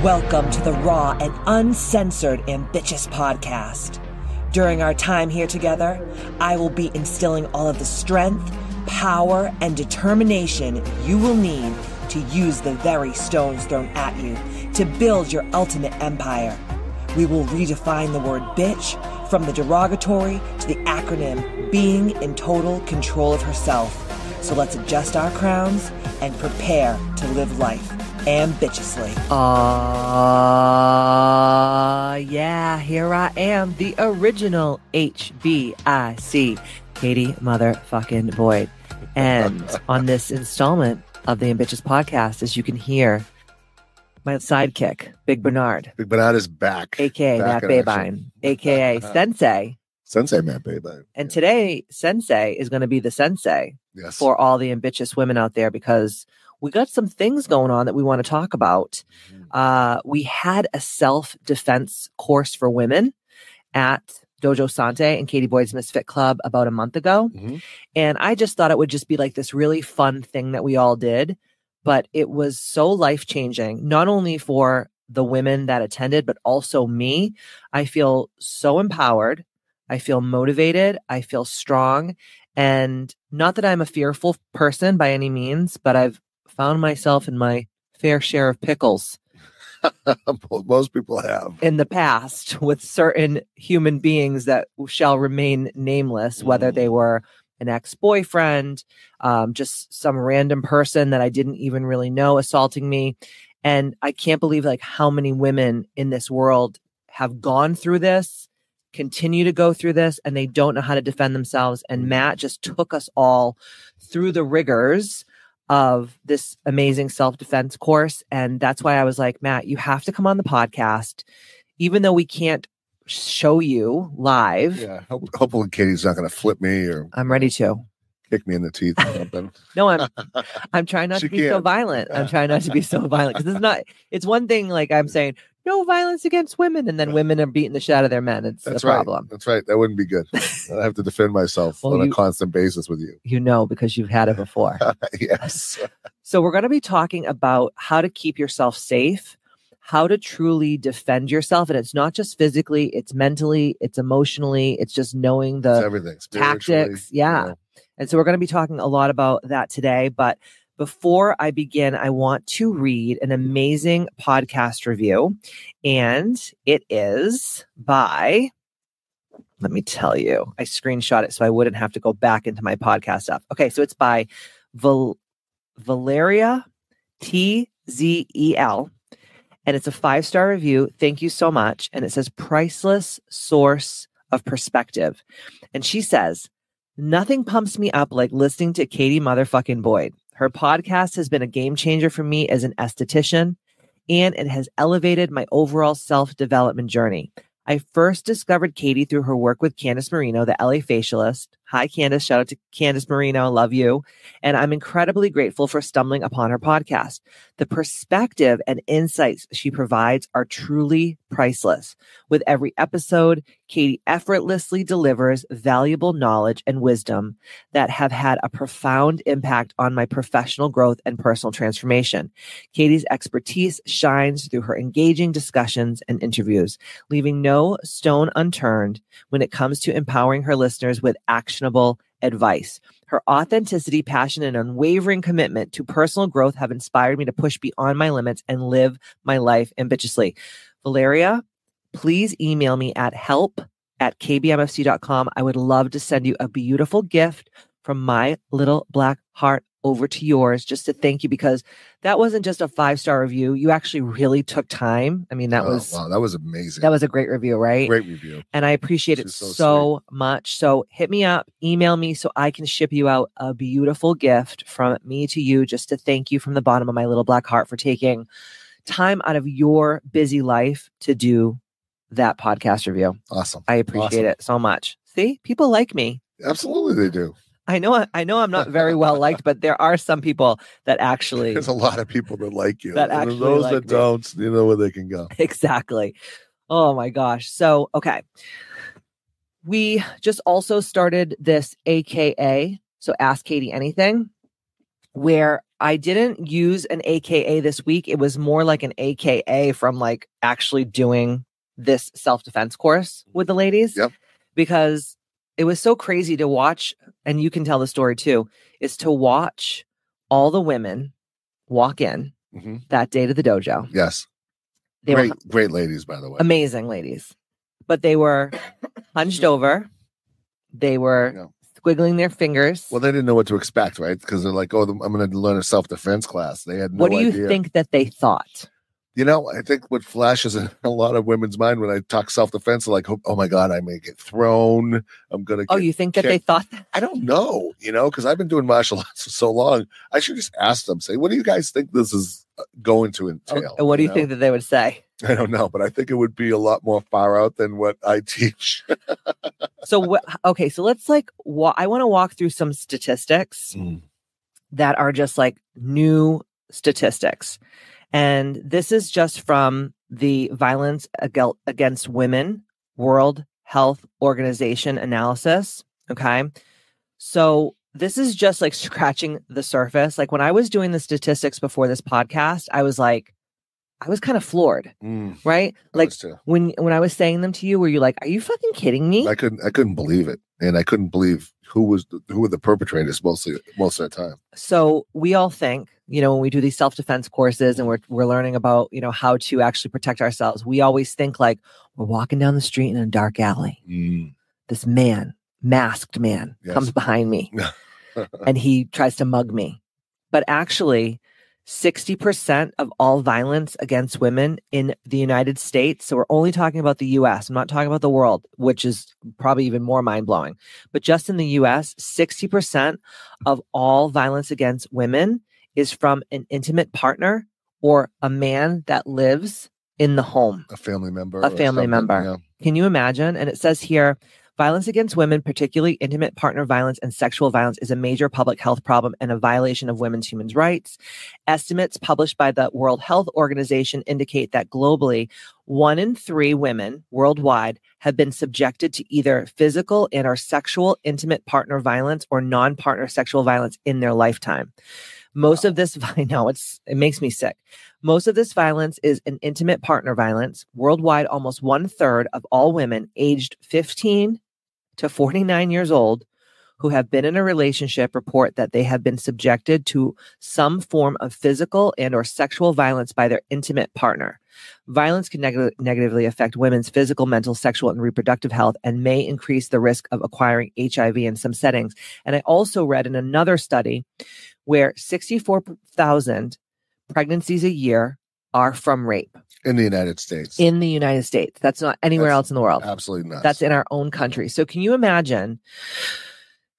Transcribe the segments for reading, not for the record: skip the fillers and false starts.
Welcome to the raw and uncensored Ambitious Podcast. During our time here together, I will be instilling all of the strength, power, and determination you will need to use the very stones thrown at you to build your ultimate empire. We will redefine the word bitch from the derogatory to the acronym being in total control of herself. So let's adjust our crowns and prepare to live life ambitiously. Yeah, here I am, the original HBIC, Katie motherfucking Boyd. And on this installment of the Ambitious Podcast, as you can hear, my sidekick, Big Bernard. Big Bernard is back. A.K.A. Matt Babine, A.K.A. Sensei. Sensei Matt Babine. And today, Sensei is going to be the sensei for all the ambitious women out there, because we got some things going on that we want to talk about. We had a self-defense course for women at Dojo Sante and Katie Boyd's Misfit Club about a month ago. And I just thought it would just be like this really fun thing that we all did. But it was so life-changing, not only for the women that attended, but also me. I feel so empowered. I feel motivated. I feel strong. And not that I'm a fearful person by any means, but I've found myself in my fair share of pickles. Most people have. In the past with certain human beings that shall remain nameless, whether they were an ex-boyfriend, just some random person that I didn't even really know assaulting me. And I can't believe like how many women in this world have gone through this, continue to go through this, and they don't know how to defend themselves. And Matt just took us all through the rigors of this amazing self-defense course. And that's why I was like, Matt, you have to come on the podcast, even though we can't show you live. Yeah, hopefully Katie's not going to flip me or I'm ready to kick me in the teeth or something. No, I'm trying not to be so violent. I'm trying not to be so violent, because it's one thing like I'm saying no violence against women, and then women are beating the shit out of their men. It's a problem. That's right. That wouldn't be good. I have to defend myself on a constant basis with you. You know, because you've had it before. Yes. So we're going to be talking about how to keep yourself safe, how to truly defend yourself. And it's not just physically, it's mentally, it's emotionally, it's just knowing the everything, tactics. Yeah. You know. And so we're going to be talking a lot about that today. But before I begin, I want to read an amazing podcast review. And it is by, let me tell you, I screenshot it so I wouldn't have to go back into my podcast stuff. Okay, so it's by Valeria TZEL. And it's a 5-star review. Thank you so much. And it says, priceless source of perspective. And she says, nothing pumps me up like listening to Katie motherfucking Boyd. Her podcast has been a game changer for me as an esthetician, and it has elevated my overall self-development journey. I first discovered Katie through her work with Candice Marino, the LA facialist. Hi, Candice. Shout out to Candice Marino. I love you. And I'm incredibly grateful for stumbling upon her podcast. The perspective and insights she provides are truly priceless. With every episode, Katie effortlessly delivers valuable knowledge and wisdom that have had a profound impact on my professional growth and personal transformation. Katie's expertise shines through her engaging discussions and interviews, leaving no stone unturned when it comes to empowering her listeners with actionable advice. Her authenticity, passion, and unwavering commitment to personal growth have inspired me to push beyond my limits and live my life ambitiously. Valeria, please email me at help@kbmfc.com. I would love to send you a beautiful gift from my little black heart over to yours, just to thank you, because that wasn't just a 5-star review. You actually really took time. I mean, that was amazing. That was a great review, right? Great review. And I appreciate it so much. So hit me up, email me so I can ship you out a beautiful gift from me to you, just to thank you from the bottom of my little black heart for taking time out of your busy life to do that podcast review. Awesome. I appreciate it so much. See, people like me. Absolutely, they do. I know I'm not very well liked, but there are some people that actually. There's a lot of people that like you. That actually those like that me. don't, you know where they can go. Exactly. Oh my gosh. So, okay. We just also started this AKA, so Ask Katie Anything, where I didn't use an AKA this week. It was more like an AKA from like actually doing this self-defense course with the ladies. Yep. Because it was so crazy to watch, and you can tell the story too, is to watch all the women walk in that day to the dojo. Yes. They were great ladies, by the way. Amazing ladies. But they were hunched over. They were squiggling their fingers. Well, they didn't know what to expect, right? Because they're like, oh, I'm going to learn a self-defense class. They had no idea. What do you think that they thought? You know, I think what flashes in a lot of women's mind when I talk self-defense, like, oh my God, I may get thrown. I'm going to get you think that they thought that? I don't know, because I've been doing martial arts for so long. I should just ask them, say, what do you guys think this is going to entail? And what do you think that they would say? I don't know, but I think it would be a lot more far out than what I teach. So let's I want to walk through some statistics that are just like new statistics. And this is just from the Violence Against Women World Health Organization analysis. Okay. So this is just like scratching the surface. Like when I was doing the statistics before this podcast, I was kind of floored, right? Like when I was saying them to you, were you like, are you fucking kidding me? I couldn't believe it. And I couldn't believe who were the perpetrators most of the time. So we all think, when we do these self-defense courses and we're learning about, how to actually protect ourselves, we always think like we're walking down the street in a dark alley. This masked man comes behind me and he tries to mug me. But actually, 60% of all violence against women in the United States. So we're only talking about the US. I'm not talking about the world, which is probably even more mind-blowing. But just in the US, 60% of all violence against women is from an intimate partner or a man that lives in the home. A family member. Yeah. Can you imagine? And it says here, violence against women, particularly intimate partner violence and sexual violence, is a major public health problem and a violation of women's human rights. Estimates published by the World Health Organization indicate that globally, 1 in 3 women worldwide have been subjected to either physical and or sexual intimate partner violence or non-partner sexual violence in their lifetime. Most of this, I know it makes me sick. Most of this violence is an intimate partner violence. Worldwide, almost 1/3 of all women aged 15 to 49 years old who have been in a relationship report that they have been subjected to some form of physical and or sexual violence by their intimate partner. Violence can negatively affect women's physical, mental, sexual, and reproductive health and may increase the risk of acquiring HIV in some settings. And I also read in another study where 64,000 pregnancies a year are from rape. In the United States. In the United States. That's not anywhere else in the world. Absolutely not. That's in our own country. So can you imagine?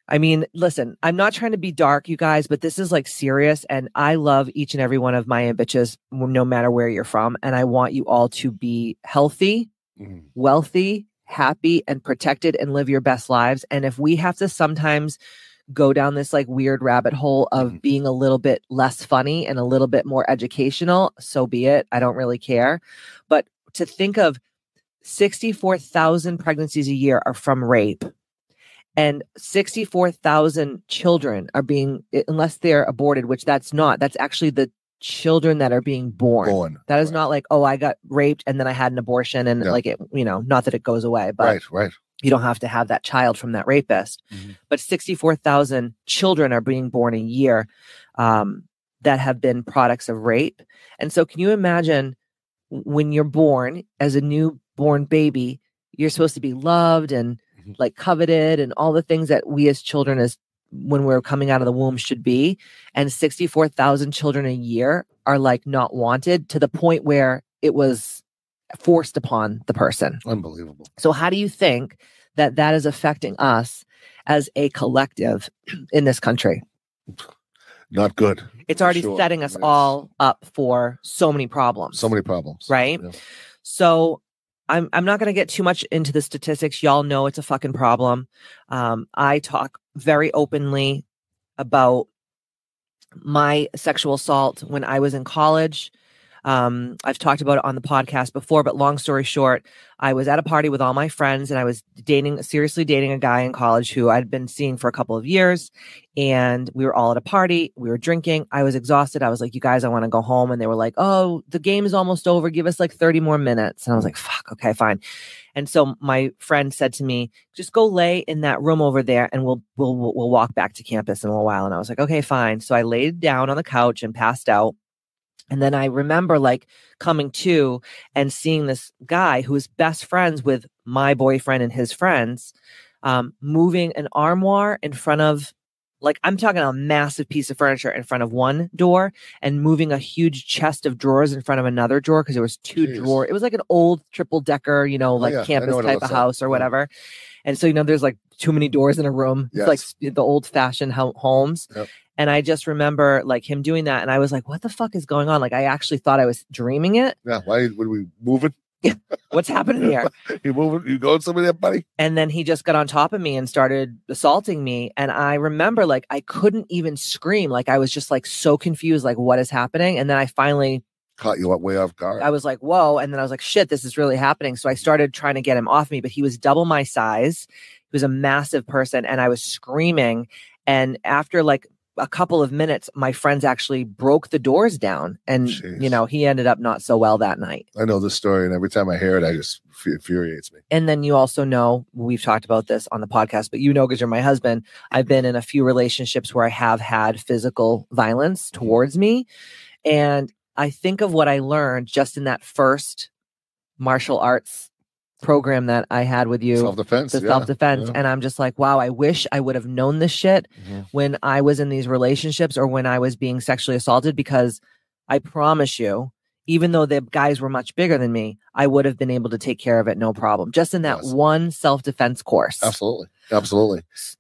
I mean, listen, I'm not trying to be dark, you guys, but this is like serious. And I love each and every one of my bitches, no matter where you're from. And I want you all to be healthy, wealthy, happy, and protected and live your best lives. And if we have to sometimes go down this like weird rabbit hole of being a little bit less funny and a little bit more educational, so be it. I don't really care. But to think of 64,000 pregnancies a year are from rape, and 64,000 children are being, unless they're aborted, which that's actually the children that are being born. That is not like, oh, I got raped and then I had an abortion and like it, not that it goes away, but right. You don't have to have that child from that rapist. But 64,000 children are being born a year that have been products of rape. And so can you imagine when you're born as a newborn baby, you're supposed to be loved and like coveted and all the things that we as children, when we're coming out of the womb, should be. And 64,000 children a year are like not wanted to the point where it was forced upon the person. Unbelievable. So how do you think that is affecting us as a collective in this country? Not good. It's already setting us all up for so many problems. Right? Yeah. So I'm not going to get too much into the statistics. Y'all know it's a fucking problem. I talk very openly about my sexual assault when I was in college. I've talked about it on the podcast before, but long story short, I was at a party with all my friends and I was seriously dating a guy in college who I'd been seeing for a couple of years. And we were all at a party. We were drinking. I was exhausted. I was like, you guys, I want to go home. And they were like, oh, the game is almost over. Give us like 30 more minutes. And I was like, fuck, okay, fine. And so my friend said to me, just go lay in that room over there and we'll walk back to campus in a little while. And I was like, okay, fine. So I laid down on the couch and passed out. And then I remember like coming to and seeing this guy who was best friends with my boyfriend and his friends, moving an armoire in front of, like, I'm talking a massive piece of furniture in front of one door and moving a huge chest of drawers in front of another drawer because there was two drawers. It was like an old triple decker, campus type of house or whatever. And so, there's like too many doors in a room. Yes. It's like the old fashioned homes. Yep. And I just remember like him doing that. And I was like, what the fuck is going on? Like, I actually thought I was dreaming it. Yeah. Why were we moving? What's happening here? You moving? You going somewhere there, buddy? And then he just got on top of me and started assaulting me. And I remember like I couldn't even scream. Like I was just like so confused, like what is happening? And then I finally caught you up way off guard. I was like, whoa. And then I was like, shit, this is really happening. So I started trying to get him off me, but he was double my size. He was a massive person and I was screaming. And after like a couple of minutes, my friends actually broke the doors down and, Jeez. He ended up not so well that night. I know this story and every time I hear it, it infuriates me. And then you also know, we've talked about this on the podcast, but because you're my husband, I've been in a few relationships where I have had physical violence towards me. And I think of what I learned just in that first martial arts program that I had with you, self-defense. And I'm just like, wow, I wish I would have known this shit when I was in these relationships or when I was being sexually assaulted, because I promise you, even though the guys were much bigger than me, I would have been able to take care of it, no problem, just in that one self-defense course. Absolutely.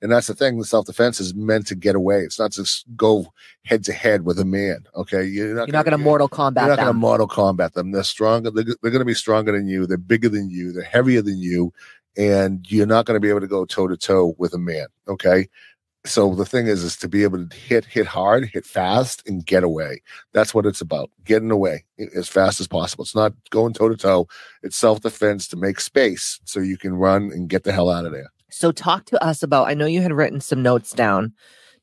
And that's the thing, the self-defense is meant to get away. It's not to go head to head with a man. Okay. You're not going to Mortal Kombat them. They're stronger. They're going to be stronger than you. They're bigger than you. They're heavier than you. And you're not going to be able to go toe to toe with a man. Okay. So the thing is to be able to hit hard, hit fast, and get away. That's what it's about. Getting away as fast as possible. It's not going toe to toe. It's self-defense to make space so you can run and get the hell out of there. So talk to us about, I know you had written some notes down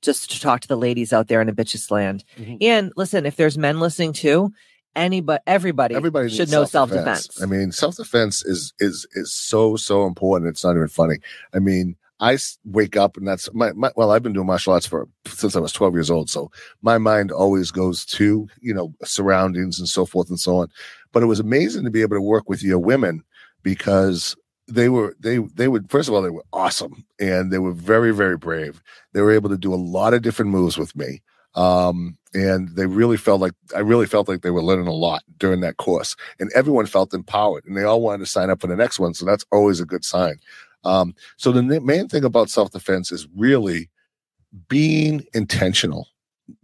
just to talk to the ladies out there in a bitch's land. And listen, if there's men listening too, everybody should know self-defense. I mean, self-defense is so important. It's not even funny. I mean, I wake up and that's I've been doing martial arts since I was 12 years old. So my mind always goes to, surroundings and so forth and so on. But it was amazing to be able to work with your women because they would, first of all, they were awesome and they were very, very brave. They were able to do a lot of different moves with me. And I really felt like they were learning a lot during that course, and everyone felt empowered and they all wanted to sign up for the next one. So that's always a good sign. So the main thing about self-defense is really being intentional,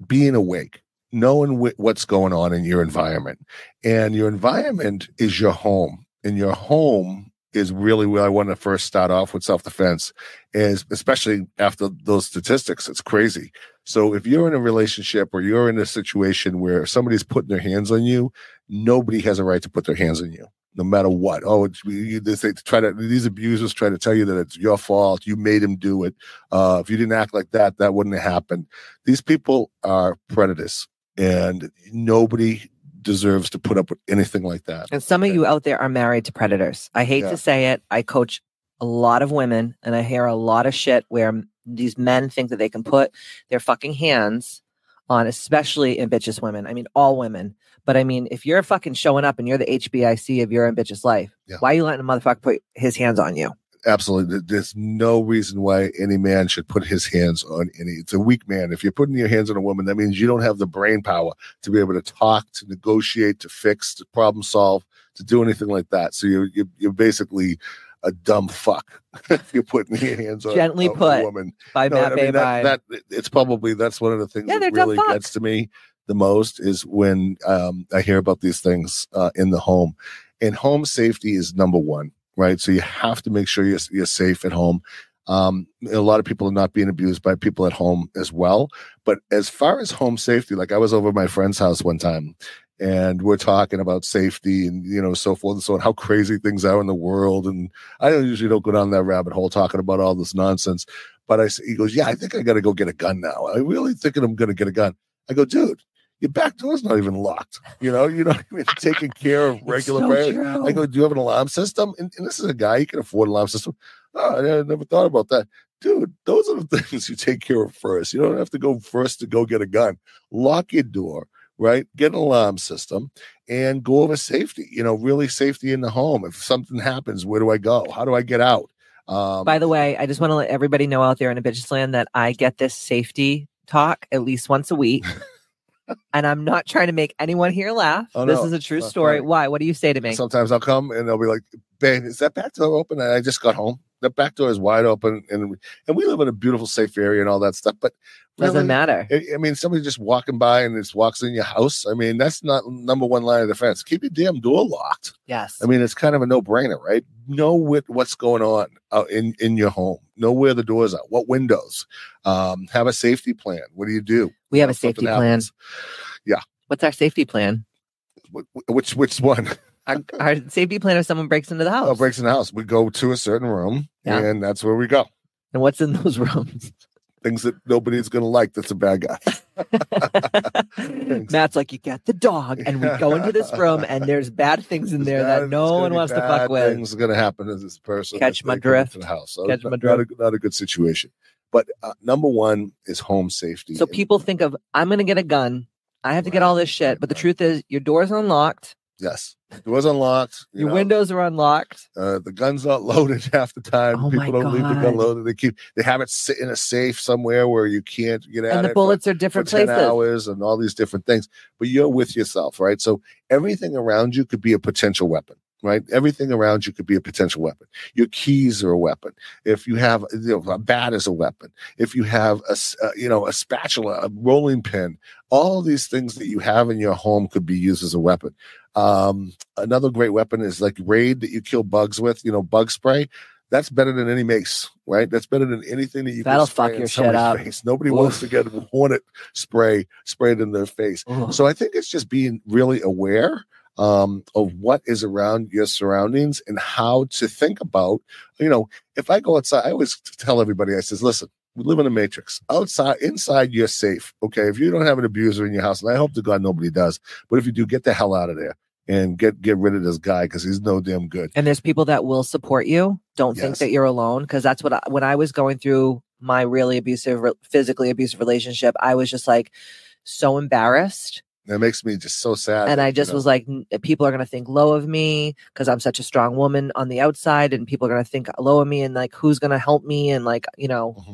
being awake, knowing what's going on in your environment. And your environment is your home. And your home is really where I want to first start off with self-defense, is especially after those statistics. It's crazy. So if you're in a relationship or you're in a situation where somebody's putting their hands on you, nobody has a right to put their hands on you. No matter what. These abusers try to tell you that it's your fault. You made him do it. If you didn't act like that, that wouldn't have happened. These people are predators, and nobody deserves to put up with anything like that. And some of you out there are married to predators. I hate to say it. I coach a lot of women, and I hear a lot of shit where these men think that they can put their fucking hands on, especially in bitches women. I mean, all women. But I mean, if you're fucking showing up and you're the HBIC of your bitch's life, why are you letting a motherfucker put his hands on you? Absolutely. There's no reason why any man should put his hands on it's a weak man. If you're putting your hands on a woman, that means you don't have the brain power to be able to talk, to negotiate, to fix, to problem solve, to do anything like that. So you're basically a dumb fuck if you're putting your hands on, Gently put a woman. By Matt Babine. That's one of the things that really gets to me the most, is when I hear about these things in the home. And home safety is number one, right? So you have to make sure you're safe at home. A lot of people are not being abused by people at home as well. But as far as home safety, like I was over at my friend's house one time, and we're talking about safety and, so forth and so on, how crazy things are in the world. And I usually don't go down that rabbit hole talking about all this nonsense. But he goes, yeah, I think I got to go get a gun now. I'm really thinking I'm going to get a gun. I go, dude, your back door's not even locked. You're not even taking care of regular so true. I go, do you have an alarm system? And this is a guy, he can afford an alarm system. Oh, I never thought about that. Dude, those are the things you take care of first. You don't have to go first to go get a gun. Lock your door, right? Get an alarm system and go over safety, really safety in the home. If something happens, where do I go? How do I get out? By the way, I just want to let everybody know out there in a bitches land that I get this safety talk at least once a week. And I'm not trying to make anyone here laugh. Oh, this no, is a true story. funny. Why? What do you say to me? Sometimes I'll come and they'll be like, babe, is that back door open? And I just got home. The back door is wide open. And we live in a beautiful, safe area and all that stuff. But doesn't really, matter. I mean, somebody just walking by and just walks in your house. I mean, that's not number one line of defense. Keep your damn door locked. Yes. I mean, it's kind of a no-brainer, right? Know what's going on in your home. Know where the doors are. What windows. Have a safety plan. What do? We have a safety plan. Yeah. What's our safety plan? Which one? Our safety plan if someone breaks into the house. Oh, breaks in the house. We go to a certain room, and that's where we go. And what's in those rooms? Things that nobody's going to like. That's a bad guy. Matt's like, you get the dog, and we go into this room, and there's bad things in there that no one wants to fuck with. Things are going to happen to this person. Catch my drift. To the house. So Catch my drift. Not a good situation. But number one is home safety. So people think of, I'm going to get a gun. I have to get all this shit. But the truth is, your door's unlocked. Yes. Door's unlocked. Your windows are unlocked. The gun's not loaded half the time. Oh, People don't leave the gun loaded. They have it sit in a safe somewhere where you can't get at it. And the bullets are different for 10 places. hours and all these different things. But you're with yourself, right? So everything around you could be a potential weapon. Right? Everything around you could be a potential weapon. Your keys are a weapon. If you have, a bat is a weapon. If you have a spatula, a rolling pin, all of these things that you have in your home could be used as a weapon. Another great weapon is like Raid that you kill bugs with, bug spray. That's better than any mace, right? That's better than anything that you That'll can spray fuck in your shit up. face. Nobody wants to get hornet sprayed in their face. Ugh. So I think it's just being really aware of what is around your surroundings and how to think about, if I go outside, I always tell everybody, I says, listen, we live in a matrix. Inside, you're safe. Okay. If you don't have an abuser in your house, and I hope to God nobody does, but if you do, get the hell out of there and get rid of this guy because he's no damn good. And there's people that will support you. Don't think that you're alone, because that's what when I was going through my really physically abusive relationship, I was just like so embarrassed. That makes me just so sad. And I just was like, people are going to think low of me because I'm such a strong woman on the outside, and people are going to think low of me, and like, who's going to help me? And like,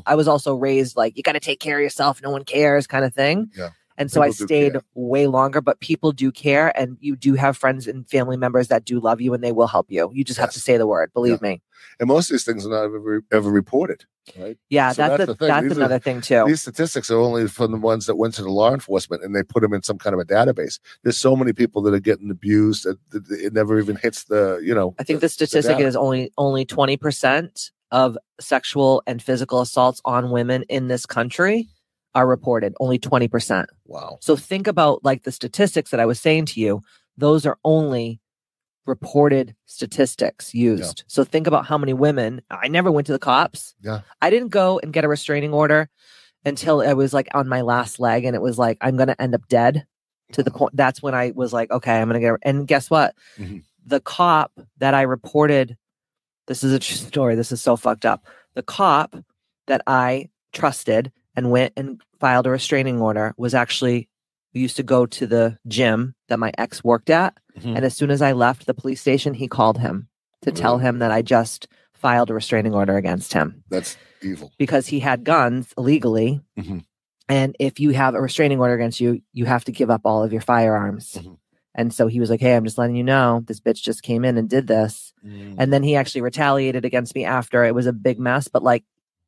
I was also raised like, you got to take care of yourself. No one cares kind of thing. Yeah. And so I stayed way longer, but people do care, and you do have friends and family members that do love you, and they will help you. You just have to say the word, believe me. And most of these things are not ever reported, right? Yeah, so that's another thing too. These statistics are only from the ones that went to the law enforcement and they put them in some kind of a database. There's so many people that are getting abused that it never even hits the, I think the statistic is only 20% of sexual and physical assaults on women in this country are reported. Only 20%. Wow. So think about like the statistics that I was saying to you. Those are only reported statistics used. Yeah. So think about how many women. I never went to the cops. Yeah. I didn't go and get a restraining order until I was like on my last leg, and it was like, I'm going to end up dead to the point. That's when I was like, okay, I'm going to get, and guess what? Mm-hmm. The cop that I reported, this is a true story. This is so fucked up. The cop that I trusted and went and filed a restraining order was actually, we used to go to the gym that my ex worked at. Mm-hmm. And as soon as I left the police station, he called him to tell him that I just filed a restraining order against him. That's evil. Because he had guns illegally. Mm-hmm. And if you have a restraining order against you, you have to give up all of your firearms. Mm-hmm. And so he was like, hey, I'm just letting you know, this bitch just came in and did this. Mm. And then he actually retaliated against me after. It was a big mess. But like,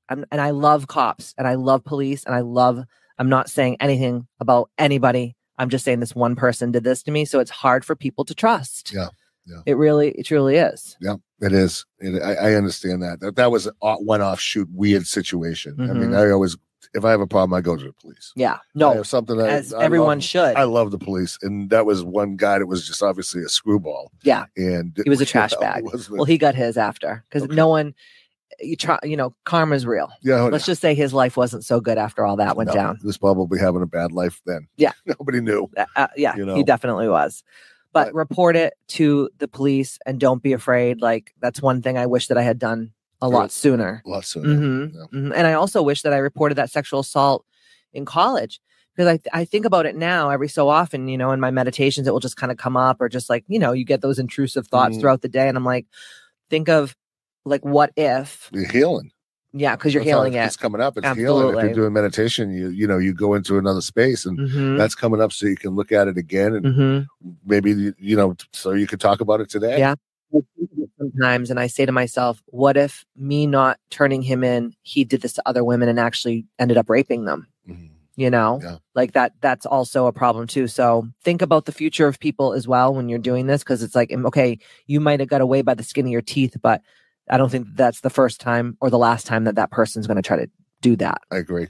and I love cops and I love police and I'm not saying anything about anybody. I'm just saying this one person did this to me. So it's hard for people to trust. Yeah. Yeah. It truly is. Yeah, it is. I understand that. That was a one-off shoot, weird situation. Mm-hmm. I mean, I always if I have a problem, I go to the police. Yeah. I No, have something as I everyone love, should. I love the police. And that was one guy that was just obviously a screwball. Yeah. And He was a trash bag. Well, he got his after because no one, karma's real. Yeah. Let's just say his life wasn't so good after all that went down. He was probably having a bad life then. Yeah. Nobody knew. Yeah. He definitely was. But report it to the police and don't be afraid. Like, that's one thing I wish that I had done a lot sooner. Mm-hmm. Yeah. Mm-hmm. And I also wish that I reported that sexual assault in college, because I think about it now every so often, in my meditations, it will just kind of come up, or just like, you get those intrusive thoughts throughout the day. And I'm like, think of like, what if you're healing? Yeah, because you're healing it. It's coming up. It's Absolutely. healing. If you're doing meditation, you go into another space, and that's coming up, so you can look at it again, and maybe so you could talk about it today. Yeah. Sometimes, and I say to myself, what if me not turning him in, he did this to other women and actually ended up raping them? Like that's also a problem too. So think about the future of people as well when you're doing this, because it's like, okay, you might have got away by the skin of your teeth, but I don't think that's the first time or the last time that person's going to try to do that. I agree.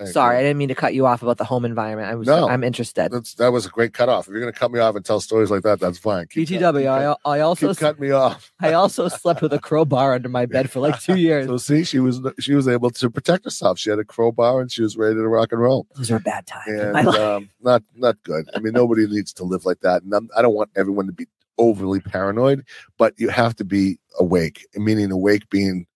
Sorry, I didn't mean to cut you off about the home environment. I'm interested. That was a great cutoff. If you're going to cut me off and tell stories like that, that's fine. BTW, I also cut me off. I also slept with a crowbar under my bed for like 2 years. So see, she was able to protect herself. She had a crowbar and she was ready to rock and roll. Those are bad times. And not good. I mean, nobody needs to live like that. And I don't want everyone to be overly paranoid, but you have to be awake, meaning awake being,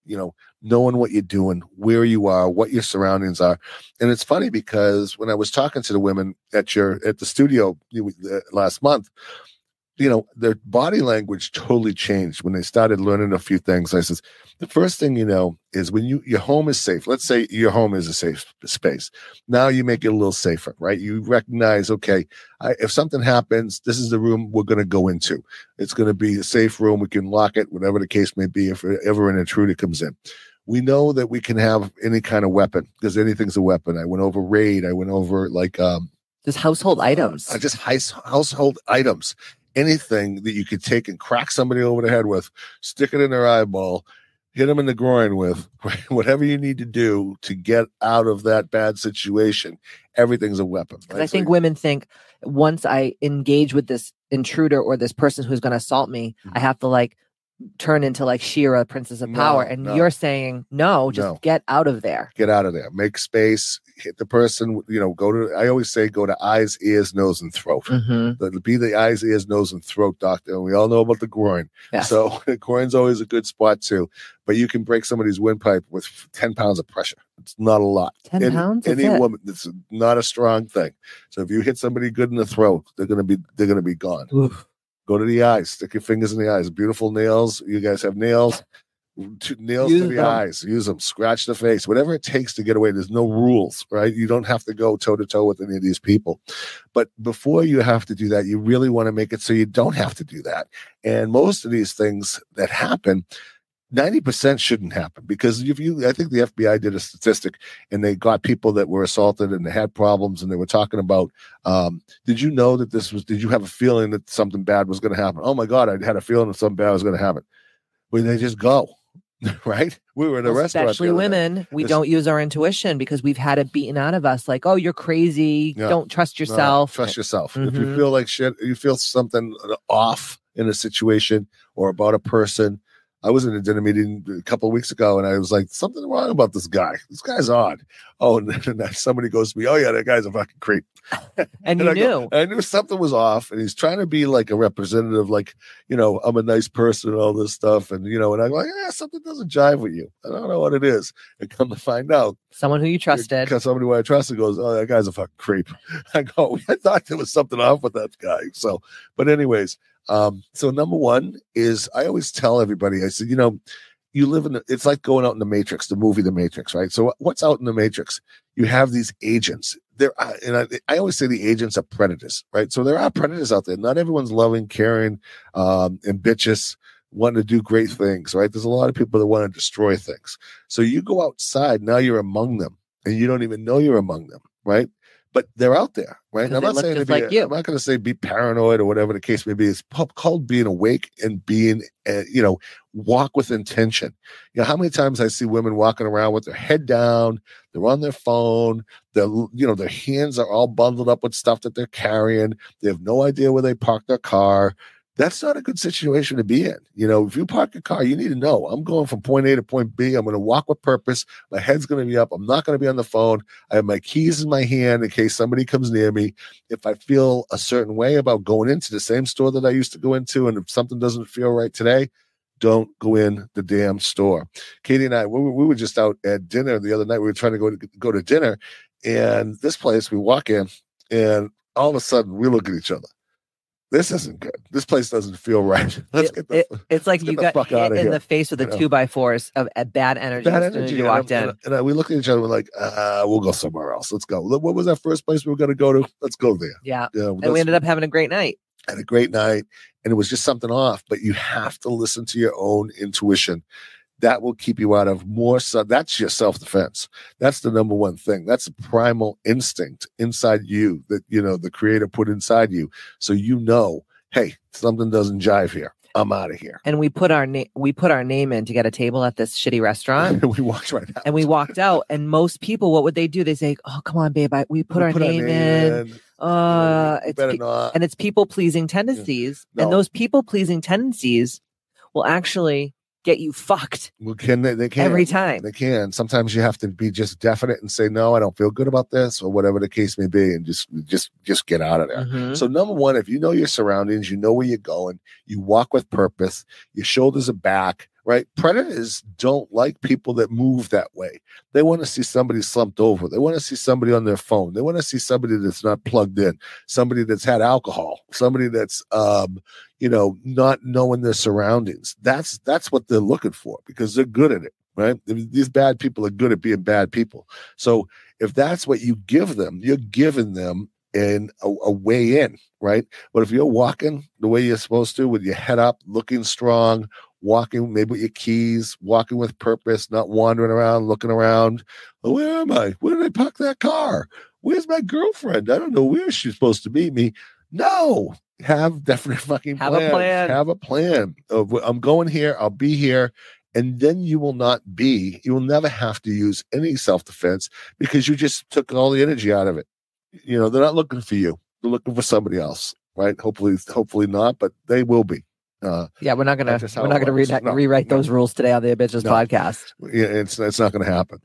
knowing what you're doing, where you are, what your surroundings are. And it's funny because when I was talking to the women at the studio last month, their body language totally changed when they started learning a few things. I says, the first thing is when your home is safe. Let's say your home is a safe space. Now you make it a little safer, right? You recognize, okay, if something happens, this is the room we're going to go into. It's going to be a safe room. We can lock it, whatever the case may be, if ever an intruder comes in. We know that we can have any kind of weapon, because anything's a weapon. I went over raid. I went over just household items. Just household items. Anything that you could take and crack somebody over the head with, stick it in their eyeball, hit them in the groin with, whatever you need to do to get out of that bad situation. Everything's a weapon. Right? I think women think, once I engage with this intruder or this person who's going to assault me, I have to turn into She-Ra, Princess of Power. And you're saying, just get out of there. Get out of there. Make space. Hit the person. I always say, go to eyes, ears, nose, and throat. Be the eyes, ears, nose, and throat doctor. And we all know about the groin. Yes. So the groin's always a good spot too. But you can break somebody's windpipe with 10 pounds of pressure. It's not a lot. 10 pounds? Any woman, it's not a strong thing. So if you hit somebody good in the throat, they're gonna be gone. Oof. Go to the eyes. Stick your fingers in the eyes. Beautiful nails. You guys have nails. Nails to the eyes. Use them. Scratch the face. Whatever it takes to get away. There's no rules, right? You don't have to go toe-to-toe with any of these people. But before you have to do that, you really want to make it so you don't have to do that. And most of these things that happen, 90% shouldn't happen, because I think the FBI did a statistic, and they got people that were assaulted and they had problems, and they were talking about, did you know that did you have a feeling that something bad was going to happen? Oh my God, I had a feeling that something bad was going to happen. Well, they just go, right? We were in a restaurant. Especially women, we don't use our intuition because we've had it beaten out of us. Like, oh, you're crazy. Don't trust yourself. Trust yourself. If you feel like shit, you feel something off in a situation or about a person. I was in a dinner meeting a couple of weeks ago, and I was like, something wrong about this guy. This guy's odd. Oh, and then somebody goes to me, oh yeah, that guy's a fucking creep. And you knew. I knew something was off, and he's trying to be like a representative, I'm a nice person and all this stuff. And, and I'm like, something doesn't jive with you. I don't know what it is. And come to find out, someone who you trusted. Somebody who I trusted goes, oh, that guy's a fucking creep. I go, I thought there was something off with that guy. So, but anyways, so number one is, I always tell everybody, I said, you live it's like going out in the Matrix, the movie, The Matrix, right? So what's out in the Matrix? You have these agents. I always say the agents are predators, right? So there are predators out there. Not everyone's loving, caring, ambitious, wanting to do great things, right? There's a lot of people that want to destroy things. So you go outside, now you're among them, and you don't even know you're among them, right? but they're out there, right? And I'm They not look saying just like you. I'm not going to say be paranoid or whatever the case may be. It's called being awake and being, walk with intention. How many times I see women walking around with their head down, they're on their phone, their hands are all bundled up with stuff that they're carrying. They have no idea where they park their car. That's not a good situation to be in. If you park your car, you need to know, I'm going from point A to point B. I'm going to walk with purpose. My head's going to be up. I'm not going to be on the phone. I have my keys in my hand in case somebody comes near me. If I feel a certain way about going into the same store that I used to go into, and if something doesn't feel right today, don't go in the damn store. Katie and I, we were just out at dinner the other night. We were trying to go to dinner, and this place, we walk in, and all of a sudden we look at each other. This isn't good. This place doesn't feel right. It's like you got hit in the face with the 2x4s of bad energy as soon as you walked in. And we look at each other, we're like, we'll go somewhere else. Let's go. What was that first place we were going to go to? Let's go there. Yeah. And we ended up having a great night. Had a great night. And it was just something off. But you have to listen to your own intuition. That will keep you out of more. So that's your self-defense. That's the number one thing. That's a primal instinct inside you that, the creator put inside you. So, hey, something doesn't jive here. I'm out of here. And we put our name in to get a table at this shitty restaurant. We walked right out. And we walked out. And most people, what would they do? They say, "Oh, come on, babe. We put our name in. It's better not." And it's people-pleasing tendencies. No. And those people-pleasing tendencies will actually get you fucked. Well, they can every time. They can. Sometimes you have to be just definite and say, no, I don't feel good about this, or whatever the case may be, and just get out of there. Mm-hmm. So number one, if you know your surroundings, you know where you're going, you walk with purpose, your shoulders are back, right? Predators don't like people that move that way. They want to see somebody slumped over. They want to see somebody on their phone. They want to see somebody that's not plugged in, somebody that's had alcohol, somebody that's, not knowing their surroundings. That's what they're looking for, because they're good at it, right? These bad people are good at being bad people. So if that's what you give them, you're giving them a way in, right? But if you're walking the way you're supposed to, with your head up, looking strong, walking maybe with your keys, walking with purpose, not wandering around, looking around. Oh, where am I? Where did I park that car? Where's my girlfriend? I don't know where she's supposed to meet me. No, have definite fucking plan. Have a plan of, I'm going here, I'll be here. And then you will never have to use any self-defense, because you just took all the energy out of it. They're not looking for you. They're looking for somebody else, right? Hopefully not, but they will be. We're not gonna rewrite those rules today on the Bitches podcast. Yeah, it's not gonna happen.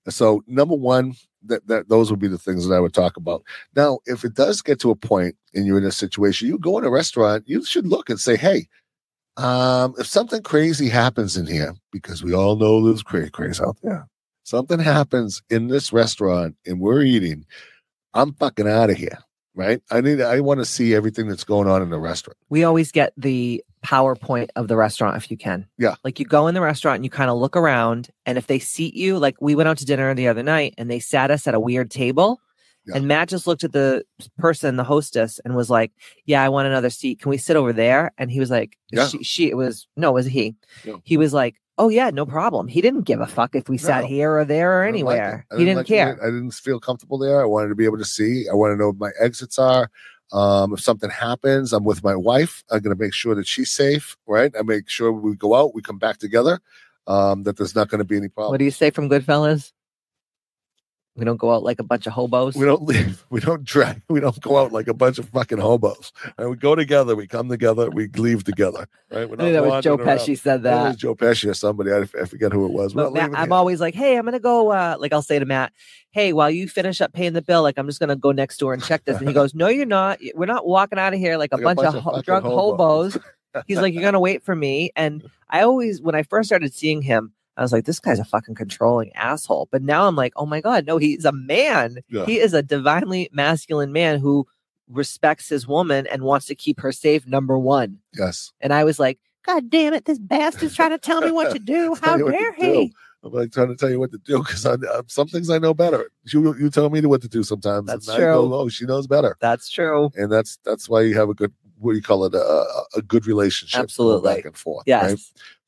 So number one, that those would be the things that I would talk about. Now, if it does get to a point and you're in a situation, you go in a restaurant, you should look and say, hey, if something crazy happens in here, because we all know there's crazy out there, something happens in this restaurant and we're eating, I'm fucking out of here. Right? I want to see everything that's going on in the restaurant. We always get the PowerPoint of the restaurant if you can. Yeah. Like you go in the restaurant and you kind of look around, and if they seat you, like we went out to dinner the other night and they sat us at a weird table. Yeah. And Matt just looked at the person, the hostess, and was like, yeah, I want another seat. Can we sit over there? And he was like, it was he. Yeah. He was like, oh yeah, no problem. He didn't give a fuck if we sat here or there or anywhere. He didn't care. I didn't feel comfortable there. I wanted to be able to see. I want to know what my exits are. If something happens, I'm with my wife. I'm going to make sure that she's safe, right? I make sure we go out, we come back together, that there's not going to be any problem. What do you say from Goodfellas? We don't go out like a bunch of hobos. We don't leave. We don't drag. We don't go out like a bunch of fucking hobos. Right? We go together. We come together. We leave together. Right? I think that was Joe Pesci said that. It was Joe Pesci or somebody. I forget who it was. Matt, I'm always like, hey, I'm going to go. Like I'll say to Matt, hey, while you finish up paying the bill, like I'm just going to go next door and check this. And he goes, no, you're not. We're not walking out of here like a bunch of drunk hobos. He's like, you're going to wait for me. And I always, when I first started seeing him, I was like, this guy's a fucking controlling asshole. But now I'm like, oh my God, no, he's a man. Yeah. He is a divinely masculine man who respects his woman and wants to keep her safe, number one. Yes. And I was like, God damn it, this bastard's trying to tell me what to do. How dare he? I'm like trying to tell you what to do, because some things I know better. You tell me what to do sometimes. That's and true. I go, oh, she knows better. That's true. And that's why you have a good, what do you call it, a good relationship. Absolutely. Back and forth. Yes. Right?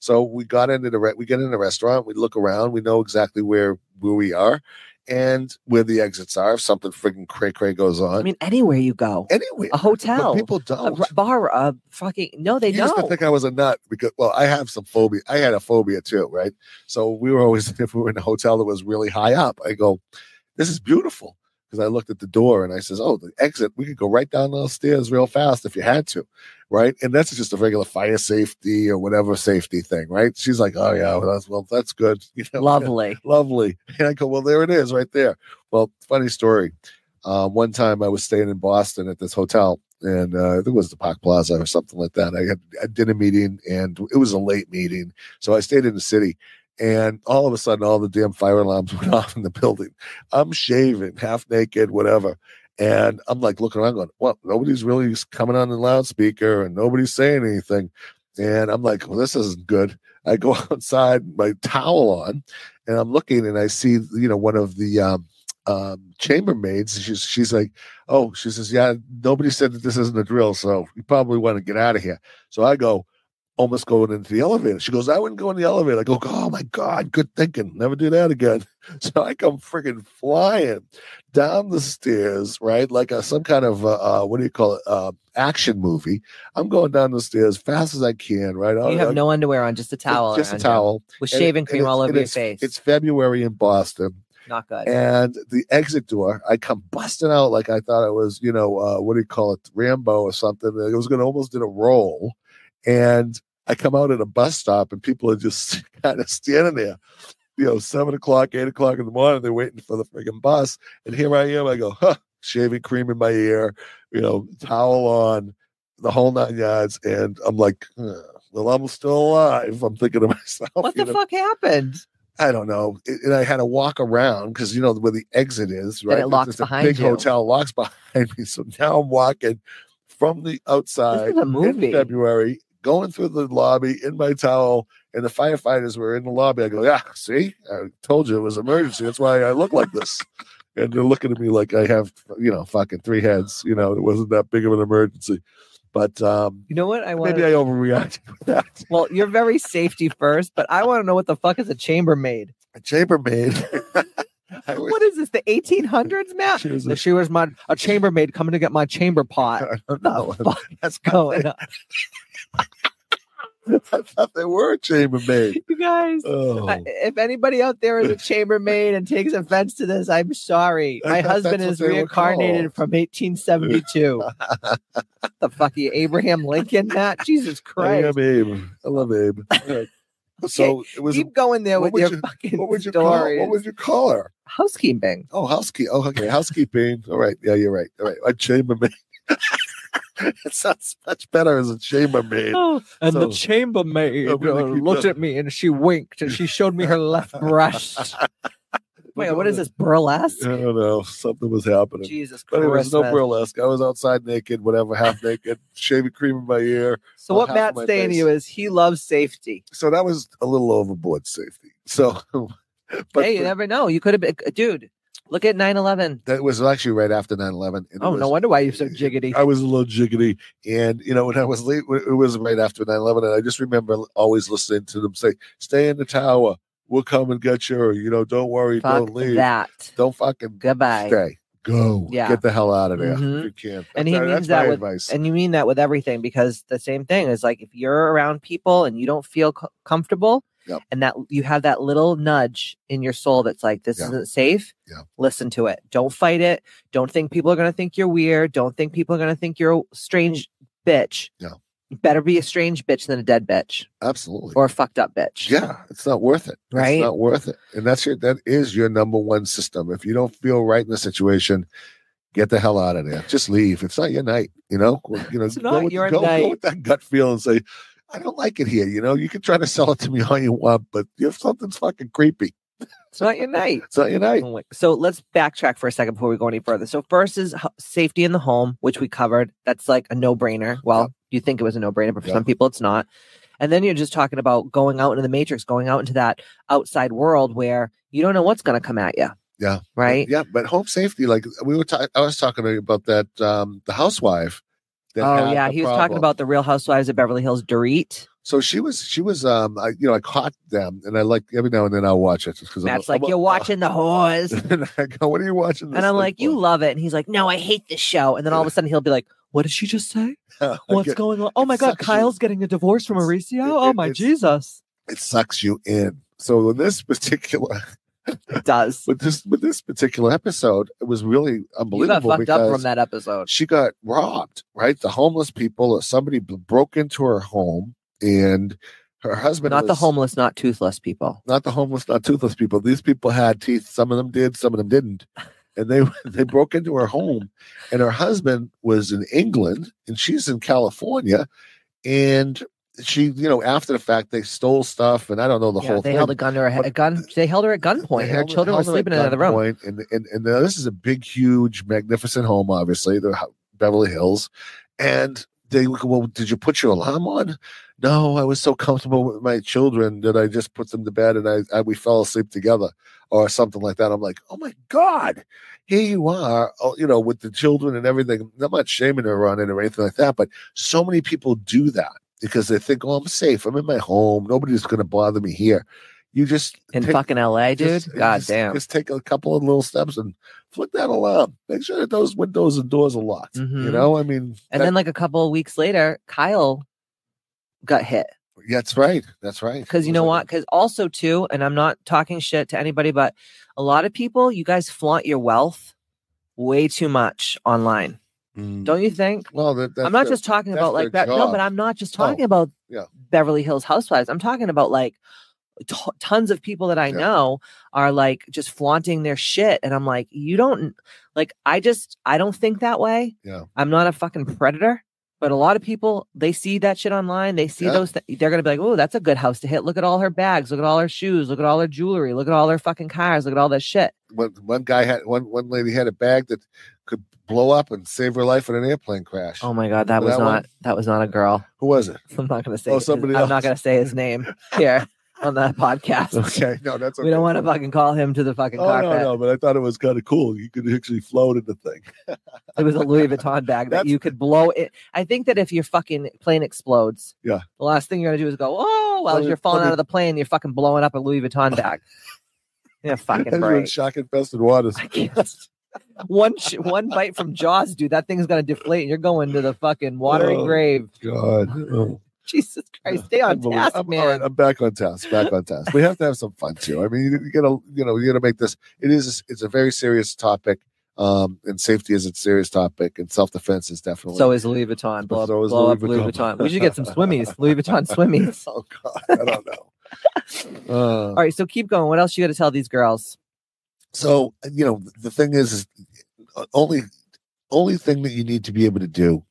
So we get in the restaurant, we look around, we know exactly where we are, and where the exits are. If something friggin' cray goes on. I mean, anywhere you go. Anywhere. A hotel. But people don't. A bar, fucking, no, they You don't. used to think I was a nut because, well, I have some phobia. I had a phobia too, right? So we were always, if we were in a hotel that was really high up, I go, this is beautiful. Because I looked at the door and I says, oh, the exit, we could go right down those stairs real fast if you had to, right? And that's just a regular fire safety or whatever safety thing, right? She's like, oh, yeah, well, that's good. You know, Lovely. Lovely. And I go, well, there it is right there. Well, funny story. One time I was staying in Boston at this hotel, and I think it was the Park Plaza or something like that. I had a dinner meeting, and it was a late meeting. So I stayed in the city. And all of a sudden, all the damn fire alarms went off in the building. I'm shaving, half naked, whatever. And I'm like looking around going, well, nobody's really coming on the loudspeaker and nobody's saying anything. And I'm like, well, this isn't good. I go outside, my towel on, and I'm looking and I see, one of the chambermaids. She's like, oh, she says, yeah, nobody said that this isn't a drill, so you probably want to get out of here. So I go, almost going into the elevator. She goes, I wouldn't go in the elevator. I go, oh my God, good thinking. Never do that again. So I come freaking flying down the stairs, right? Like some kind of, what do you call it? Action movie. I'm going down the stairs fast as I can, right? You have no underwear on, just a towel. Just a towel. With shaving cream all over your face. It's February in Boston. Not good. And the exit door, I come busting out like I thought it was, what do you call it? Rambo or something. It was going to almost did a roll. And I come out at a bus stop and people are just kind of standing there, 7 o'clock, 8 o'clock in the morning. They're waiting for the friggin' bus. And here I am. I go, shaving cream in my ear, towel on, the whole 9 yards. And I'm like, well, I'm still alive. I'm thinking to myself, what the fuck happened? I don't know. And I had to walk around because, where the exit is, right? And it locks behind you. Big hotel locks behind me. So now I'm walking from the outside this is a movie. In February, going through the lobby in my towel, and the firefighters were in the lobby. I go, yeah, see, I told you it was emergency. That's why I look like this. And they're looking at me like I have, fucking 3 heads. It wasn't that big of an emergency. But you know what? Maybe I overreacted with that. Well, you're very safety first, but I want to know what the fuck is a chambermaid? A chambermaid. What is this? The 1800s, Matt? She was a chambermaid coming to get my chamber pot. I don't know. That's going on. I thought they were a chambermaid. You guys, if anybody out there is a chambermaid and takes offense to this, I'm sorry. My husband is reincarnated from 1872. The fuck you, Abraham Lincoln, Matt? Jesus Christ. I am Abe. I love Abe. So it was. Keep going there with your fucking stories. What would you call her? Housekeeping. Oh, housekeeping. Oh, okay. Housekeeping. All right. Yeah, you're right. All right. A chambermaid. It sounds much better as a chambermaid. Oh, and the chambermaid looked at me and she winked and she showed me her left breast. Wait, what is this, burlesque? I don't know. Something was happening. Jesus Christ. But anyway, there's no burlesque. I was outside naked, whatever, half naked, shaving cream in my ear. So what Matt's saying to you is he loves safety. So that was a little overboard safety. So, but hey, you never know. You could have been, dude. Look at 9/11. That was actually right after 9/11. Oh, no wonder why you're so jiggity. I was a little jiggity. And, when I was late, it was right after 9/11. And I just remember always listening to them say, stay in the tower. We'll come and get you. Or, don't worry. Fuck don't leave. That. Don't fucking goodbye. Stay. Go. Yeah. Get the hell out of there Mm-hmm. if you can. And he means that with advice. And you mean that with everything, because the same thing is like if you're around people and you don't feel comfortable, yep. and that you have that little nudge in your soul that's like, this isn't safe. Yeah. Listen to it. Don't fight it. Don't think people are going to think you're weird. Don't think people are going to think you're a strange bitch. Yeah. You better be a strange bitch than a dead bitch. Absolutely. Or a fucked up bitch. Yeah. It's not worth it. Right. It's not worth it. And that is your number one system. If you don't feel right in the situation, get the hell out of there. Just leave. It's not your night. It's not your night. Go with that gut feel and say, I don't like it here. You can try to sell it to me all you want, but if something's fucking creepy, it's not your night. It's not your night. So let's backtrack for a second before we go any further. So first is safety in the home, which we covered. That's like a no-brainer. Well, you think it was a no-brainer, but for some people it's not. And then you're just talking about going out into the matrix, going out into that outside world where you don't know what's going to come at you. Yeah. Right. Yeah. But home safety, like I was talking to you about that, the housewife that Oh had yeah, the he was talking problem. about the Real Housewives of Beverly Hills, Dorit. So she was I caught them, and I like every now and then I'll watch it because Matt's like, you're watching the whores. And I go, what are you watching? This And I'm thing like, for? you love it. And he's like, no, I hate this show. And then all of a sudden he'll be like, what did she just say? What's going on? Oh my God, Kyle's getting a divorce from Mauricio? Oh my Jesus. It sucks you in. So in this particular It does. with this particular episode, it was really unbelievable. You got fucked up from that episode. She got robbed, right? The homeless people, or somebody broke into her home, and her husband Not the homeless, not toothless people. Not the homeless, not toothless people. These people had teeth. Some of them did, some of them didn't. And they broke into her home, and her husband was in England and she's in California. And she, after the fact, they stole stuff, and I don't know the whole thing. They held a gun to her head. They held her at gunpoint. Her children were sleeping in another room. And this is a big, huge, magnificent home, obviously, the Beverly Hills. And they look, well, did you put your alarm on? No, I was so comfortable with my children that I just put them to bed, and we fell asleep together, or something like that. I'm like, oh my God, here you are, with the children and everything. I'm not shaming her on it or anything like that, but so many people do that because they think, oh, I'm safe. I'm in my home. Nobody's going to bother me here. You just in fucking LA, dude. God damn. Just take a couple of little steps and flick that alarm. Make sure that those windows and doors are locked. I mean, and then like a couple of weeks later, Kyle got hit. Yeah, that's right. That's right. Because you know what? Because also too, and I'm not talking shit to anybody, but a lot of people, you guys flaunt your wealth way too much online. Don't you think? Well, I'm not just talking about like that. No, but I'm not just talking about Beverly Hills Housewives. I'm talking about like tons of people that I know are like just flaunting their shit. And I'm like, you don't like, I don't think that way. Yeah. I'm not a fucking predator. But a lot of people, they see that shit online. They see those. They're going to be like, oh, that's a good house to hit. Look at all her bags. Look at all her shoes. Look at all her jewelry. Look at all her fucking cars. Look at all that shit. One lady had a bag that could blow up and save her life in an airplane crash. Oh my God. That was not a girl. Who was it? I'm not going to say somebody else. I'm not going to say his name here on that podcast. Okay. No, that's okay. We don't want to fucking call him to the fucking carpet. No, but I thought it was kind of cool. You could actually float in the thing. It was a Louis Vuitton bag that you could blow it. I think that if your fucking plane explodes, the last thing you're going to do is go, oh, while you're falling out of the plane, you're fucking blowing up a Louis Vuitton bag. Yeah, fucking break. Shock infested waters. One bite from Jaws, dude, that thing's going to deflate and you're going to the fucking watery grave. God. Oh. Jesus Christ, stay on task, man. All right, I'm back on task. We have to have some fun too. I mean, you gotta make this. It's a very serious topic. And safety is a serious topic, and self-defense is definitely. So is Louis Vuitton. Blow up Louis Vuitton. We should get some swimmies. Louis Vuitton swimmies. Oh God, I don't know. All right, so keep going. What else you got to tell these girls? So the thing is only thing that you need to be able to do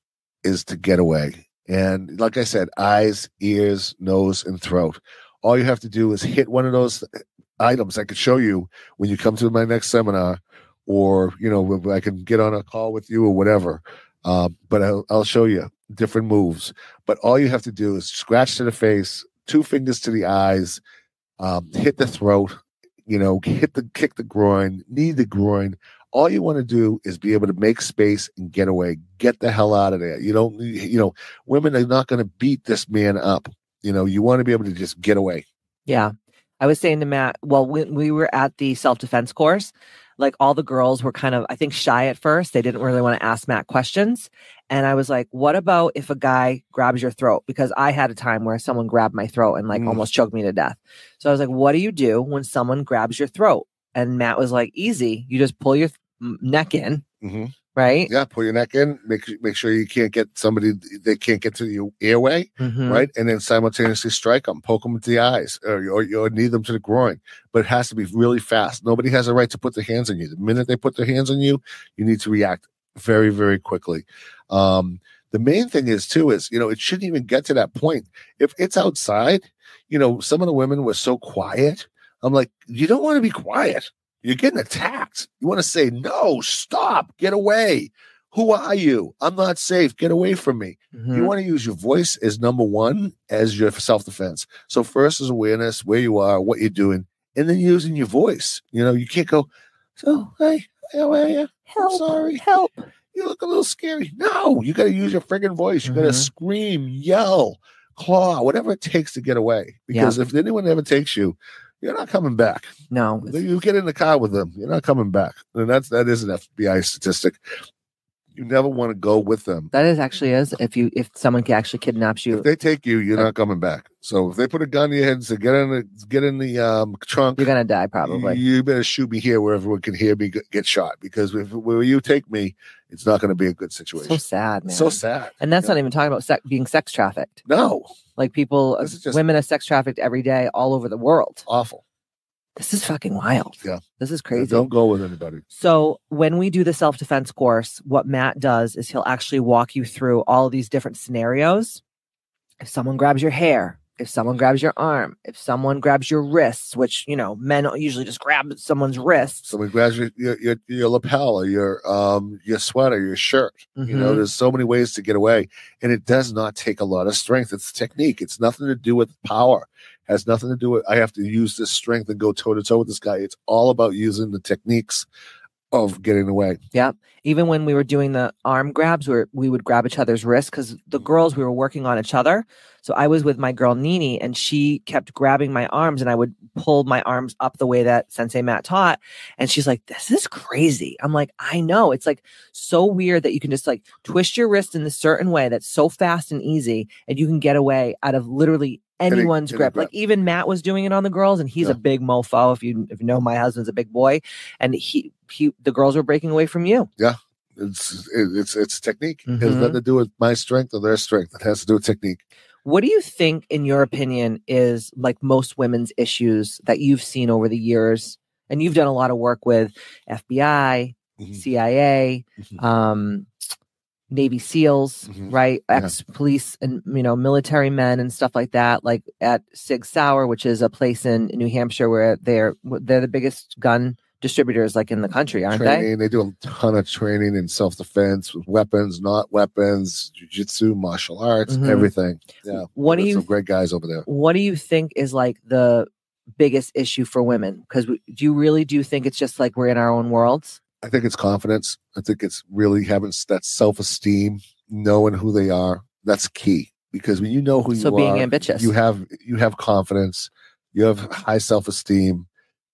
is to get away. And like I said, eyes, ears, nose, and throat. All you have to do is hit one of those items. I could show you when you come to my next seminar, or I can get on a call with you or whatever. But I'll show you different moves. But all you have to do is scratch to the face, 2 fingers to the eyes, hit the throat, kick the groin, knee the groin. All you want to do is be able to make space and get away. Get the hell out of there. You don't, women are not going to beat this man up. You want to be able to just get away. Yeah. I was saying to Matt, well, when we were at the self-defense course, like all the girls were kind of, I think, shy at first. They didn't really want to ask Matt questions. And I was like, what about if a guy grabs your throat? Because I had a time where someone grabbed my throat and like almost choked me to death. So I was like, what do you do when someone grabs your throat? And Matt was like, easy. You just pull your neck in, right? Yeah, pull your neck in. Make sure you can't get somebody, they can't get to your airway, right? And then simultaneously strike them, poke them into the eyes, or knee them to the groin. But it has to be really fast. Nobody has a right to put their hands on you. The minute they put their hands on you, you need to react very, very quickly. The main thing is, it shouldn't even get to that point. If it's outside, some of the women were so quiet. I'm like, you don't want to be quiet. You're getting attacked. You want to say, no, stop, get away. Who are you? I'm not safe. Get away from me. You want to use your voice as number one as your self-defense. So first is awareness, where you are, what you're doing, and then using your voice. You can't go, so, hey, how are you? Help, I'm sorry. Help. you look a little scary. No, you got to use your friggin' voice. You got to scream, yell, claw, whatever it takes to get away. Because if anyone ever takes you, you're not coming back. No. You get in the car with them, you're not coming back. And that is an FBI statistic. You never want to go with them. That if someone actually kidnaps you. If they take you, you're not coming back. So if they put a gun in your head and say, get in the trunk, you're gonna die probably. You better shoot me here where everyone can hear me get shot. Because where you take me, it's not going to be a good situation. So sad, man. So sad. And that's not even talking about being sex trafficked. No. Like women are sex trafficked every day all over the world. Awful. This is fucking wild. Yeah. This is crazy. Don't go with anybody. So when we do the self-defense course, what Matt does is he'll actually walk you through all of these different scenarios. If someone grabs your hair, if someone grabs your arm, if someone grabs your wrists, which, men usually just grab someone's wrists. Someone grabs your lapel or your sweater, your shirt. There's so many ways to get away. And it does not take a lot of strength. It's technique. It's nothing to do with power. Has nothing to do with I have to use this strength and go toe to toe with this guy. It's all about using the techniques of getting away. Yeah. Even when we were doing the arm grabs, we would grab each other's wrists because the girls, we were working on each other. So I was with my girl Nini and she kept grabbing my arms and I would pull my arms up the way that Sensei Matt taught. And she's like, this is crazy. I'm like, I know. It's like so weird that you can just like twist your wrist in a certain way that's so fast and easy and you can get away out of literally anyone's grip. Like even Matt was doing it on the girls and he's a big mofo. If you know, my husband's a big boy and the girls were breaking away from you. Yeah. It's technique. It has nothing to do with my strength or their strength. It has to do with technique. What do you think, in your opinion, is like most women's issues that you've seen over the years? And you've done a lot of work with FBI, CIA, Navy SEALs, right? Ex-police and, military men and stuff like that. Like at Sig Sauer, which is a place in New Hampshire where they're the biggest gun distributors like in the country, aren't they? They do a ton of training in self-defense with weapons, not weapons, jiu-jitsu, martial arts, everything. Yeah. Some great guys over there. What do you think is like the biggest issue for women? Because do you think it's just like we're in our own worlds? I think it's confidence. I think it's really having that self-esteem, knowing who they are. That's key because when you know who you are, so being ambitious, you have confidence, you have high self-esteem.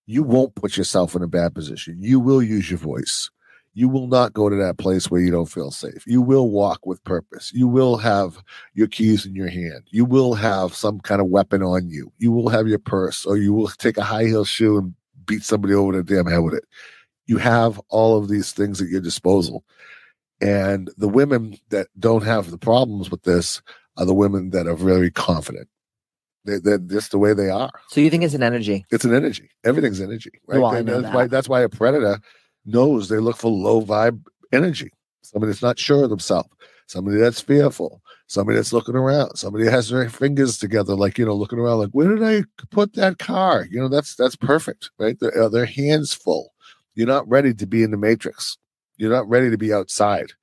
You won't put yourself in a bad position. You will use your voice. You will not go to that place where you don't feel safe. You will walk with purpose. You will have your keys in your hand. You will have some kind of weapon on you. You will have your purse, or you will take a high heel shoe and beat somebody over the damn head with it. You have all of these things at your disposal. And the women that don't have the problems with this are the women that are very confident. They're just the way they are. So you think it's an energy? It's an energy. Everything's energy, right? Well, I know that's why a predator knows they look for low vibe energy. Somebody that's not sure of themselves. Somebody that's fearful. Somebody that's looking around. Somebody that has their fingers together, like, looking around like, where did I put that car? That's perfect, right? Their hands full. You're not ready to be in the matrix. You're not ready to be outside.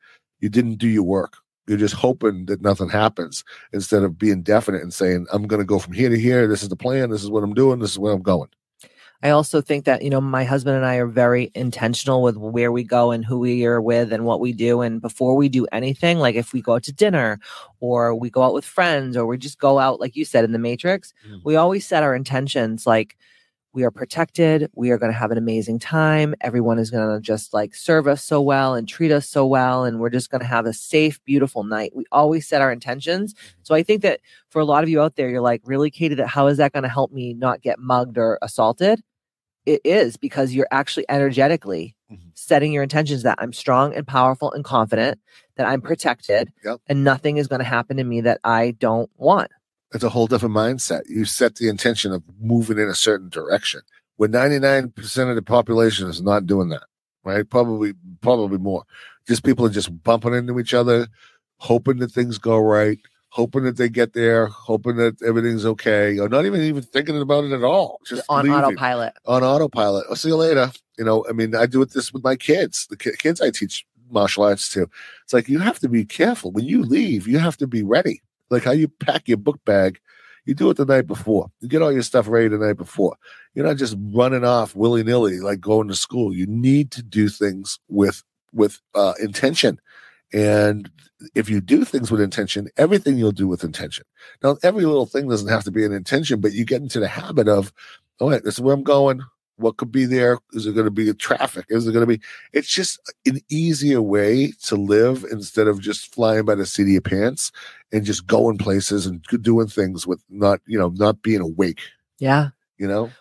You didn't do your work. You're just hoping that nothing happens instead of being definite and saying, I'm going to go from here to here. This is the plan. This is what I'm doing. This is where I'm going. I also think that, my husband and I are very intentional with where we go and who we are with and what we do. And before we do anything, like if we go out to dinner or we go out with friends or we just go out, like you said, in the Matrix, we always set our intentions like, we are protected. We are going to have an amazing time. Everyone is going to just like serve us so well and treat us so well. And we're just going to have a safe, beautiful night. We always set our intentions. So I think that for a lot of you out there, you're like, really, Katie, how is that going to help me not get mugged or assaulted? It is, because you're actually energetically setting your intentions that I'm strong and powerful and confident, that I'm protected, and nothing is going to happen to me that I don't want. It's a whole different mindset. You set the intention of moving in a certain direction. When 99% of the population is not doing that, right? Probably more. Just people are just bumping into each other, hoping that things go right, hoping that they get there, hoping that everything's okay, or not even thinking about it at all. Just on leaving. Autopilot. On autopilot. I'll see you later. I do this with my kids. The kids I teach martial arts to. It's like, you have to be careful. When you leave, you have to be ready. Like how you pack your book bag, you do it the night before. You get all your stuff ready the night before. You're not just running off willy-nilly like going to school. You need to do things with intention. And if you do things with intention, everything you'll do with intention. Now, every little thing doesn't have to be an intention, but you get into the habit of, all right, this is where I'm going. What could be there? Is it going to be traffic? Is it going to be? It's just an easier way to live instead of just flying by the seat of your pants and just going places and doing things with not being awake. Yeah.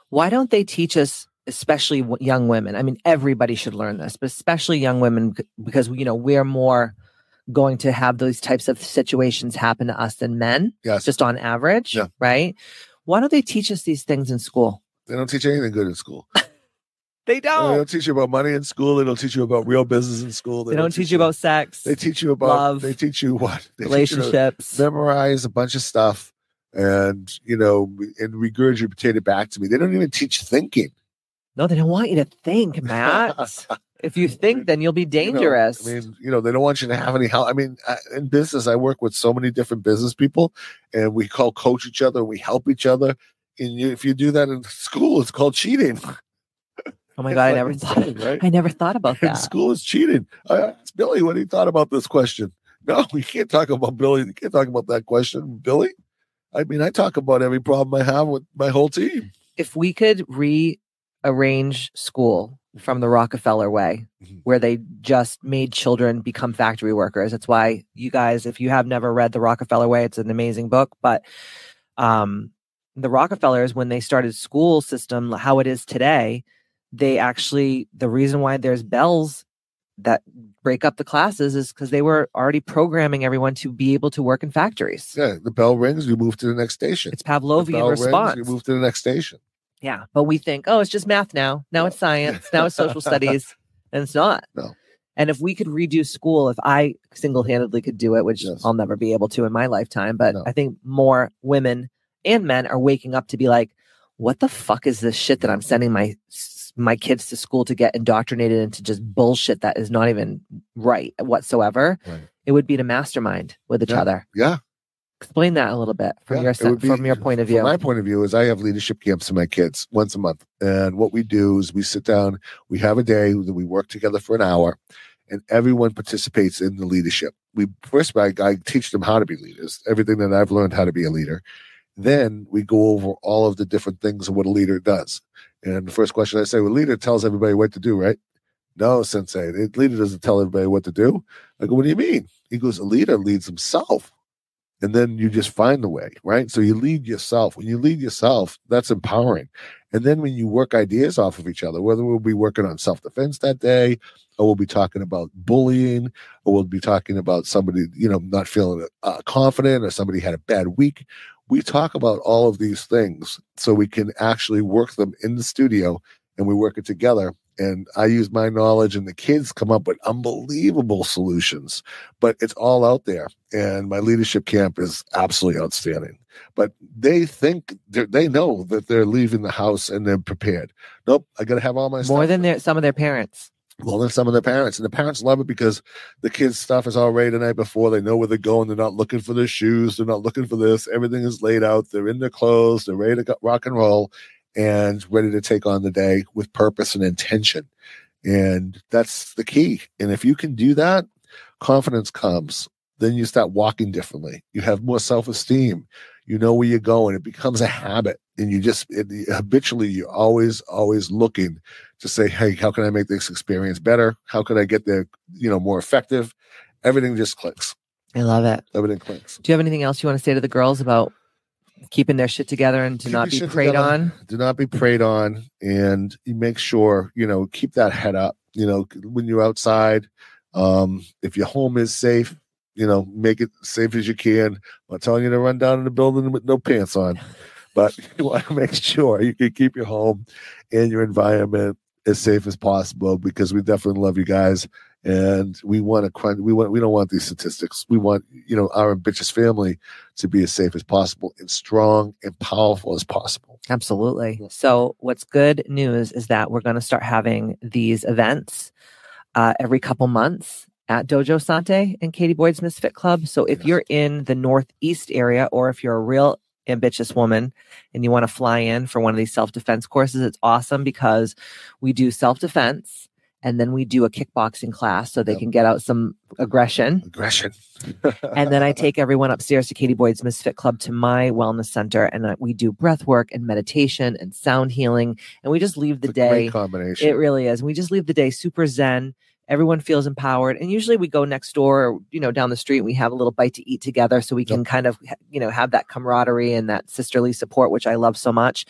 Why don't they teach us, especially young women? I mean, everybody should learn this, but especially young women, because, we're more going to have those types of situations happen to us than men, just on average, right? Why don't they teach us these things in school? They don't teach anything good in school. They don't. They don't teach you about money in school. They don't teach you about real business in school. They don't teach you about sex. They teach you about love. They teach you what? Relationships. Memorize a bunch of stuff and regurgitate it back to me. They don't even teach thinking. No, they don't want you to think, Matt. If you think, then you'll be dangerous. They don't want you to have any help. I mean, in business, I work with so many different business people, and we coach each other, and we help each other. And if you do that in school, it's called cheating. Oh my God, I never thought about that. In school is cheating. I asked Billy what he thought about this question. No, we can't talk about Billy. You can't talk about that question, Billy. I mean, I talk about every problem I have with my whole team. If we could rearrange school from the Rockefeller way, where they just made children become factory workers. That's why you guys, if you have never read The Rockefeller Way, it's an amazing book. But the Rockefellers, when they started school system, how it is today, the reason why there's bells that break up the classes is because they were already programming everyone to be able to work in factories. Yeah, the bell rings, you move to the next station. It's Pavlovian response. Rings, you move to the next station. Yeah, but we think, it's just math now. Now it's science. Now it's social studies. And it's not. No. And if we could redo school, if I single-handedly could do it, which I'll never be able to in my lifetime, but I think more women and men are waking up to be like, what the fuck is this shit that I'm sending my kids to school to get indoctrinated into just bullshit that is not even right whatsoever? Right. It would be to mastermind with each other. Yeah. Explain that a little bit from your point of view. From my point of view is I have leadership camps for my kids once a month. And what we do is we sit down, we have a day that we work together for an hour, and everyone participates in the leadership. I teach them how to be leaders, everything that I've learned how to be a leader. Then we go over all of the different things of what a leader does. And the first question I say, well, leader tells everybody what to do, right? No, Sensei, the leader doesn't tell everybody what to do. I go, what do you mean? He goes, a leader leads himself. And then you just find the way, right? So you lead yourself. When you lead yourself, that's empowering. And then when you work ideas off of each other, whether we'll be working on self-defense that day, or we'll be talking about bullying, or we'll be talking about somebody, not feeling confident, or somebody had a bad week. We talk about all of these things so we can actually work them in the studio, and we work it together. And I use my knowledge, and the kids come up with unbelievable solutions, but it's all out there. And my leadership camp is absolutely outstanding. But they think they know that they're leaving the house and they're prepared. Nope, I got to have all my stuff. More than some of their parents. Well, than some of their parents. And the parents love it because the kids' stuff is all ready the night before. They know where they're going. They're not looking for their shoes. They're not looking for this. Everything is laid out. They're in their clothes. They're ready to rock and roll and ready to take on the day with purpose and intention. And that's the key. And if you can do that, confidence comes. Then you start walking differently. You have more self-esteem. You know where you're going. It becomes a habit. And habitually, you're always looking to say, hey, how can I make this experience better? How can I get there, more effective? Everything just clicks. I love it. Everything clicks. Do you have anything else you want to say to the girls about keeping their shit together and to not be preyed on? Do not be preyed on. And you make sure, keep that head up. When you're outside, if your home is safe, make it safe as you can. I'm not telling you to run down in the building with no pants on, but you want to make sure you can keep your home and your environment as safe as possible, because we definitely love you guys. And we don't want these statistics. We want, our ambitious family to be as safe as possible and strong and powerful as possible. Absolutely. So what's good news is that we're going to start having these events every couple months at Dojo Sante and Katie Boyd's Misfit Club. So if you're in the Northeast area, or if you're a real ambitious woman and you want to fly in for one of these self-defense courses, it's awesome because we do self-defense And then we do a kickboxing class so they can get out some aggression. And then I take everyone upstairs to Katie Boyd's Misfit Club to my wellness center. And we do breath work and meditation and sound healing. And we just leave the day. Great combination. It really is. And we just leave the day super zen. Everyone feels empowered. And usually we go next door, or, down the street, and we have a little bite to eat together so we can kind of, have that camaraderie and that sisterly support, which I love so much.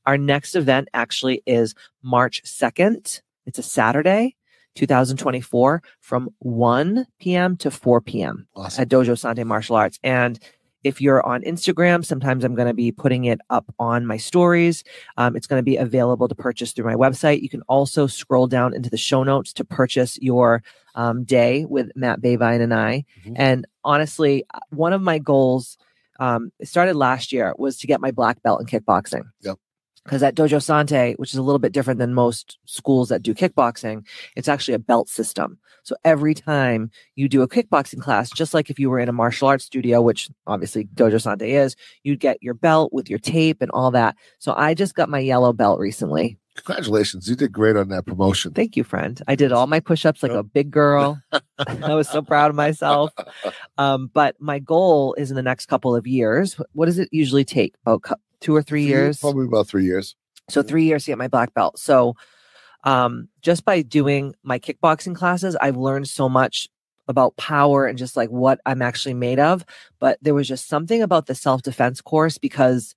Our next event actually is March 2nd. It's a Saturday, 2024, from 1 p.m. to 4 p.m. Awesome. At Dojo Sante Martial Arts. And if you're on Instagram, sometimes I'm going to be putting it up on my stories. It's going to be available to purchase through my website. You can also scroll down into the show notes to purchase your day with Matt Babine and I. Mm-hmm. And honestly, one of my goals, it started last year, was to get my black belt in kickboxing. Yep. Because at Dojo Sante, which is a little bit different than most schools that do kickboxing, it's actually a belt system. So every time you do a kickboxing class, just like if you were in a martial arts studio, which obviously Dojo Sante is, you'd get your belt with your tape and all that. So I just got my yellow belt recently. Congratulations. You did great on that promotion. Thank you, friend. I did all my push-ups like a big girl. I was so proud of myself. But my goal is in the next couple of years. What does it usually take? About 2 or 3 years? Probably about 3 years. So 3 years to get my black belt. So just by doing my kickboxing classes, I've learned so much about power and just like what I'm actually made of. But there was just something about the self-defense course, because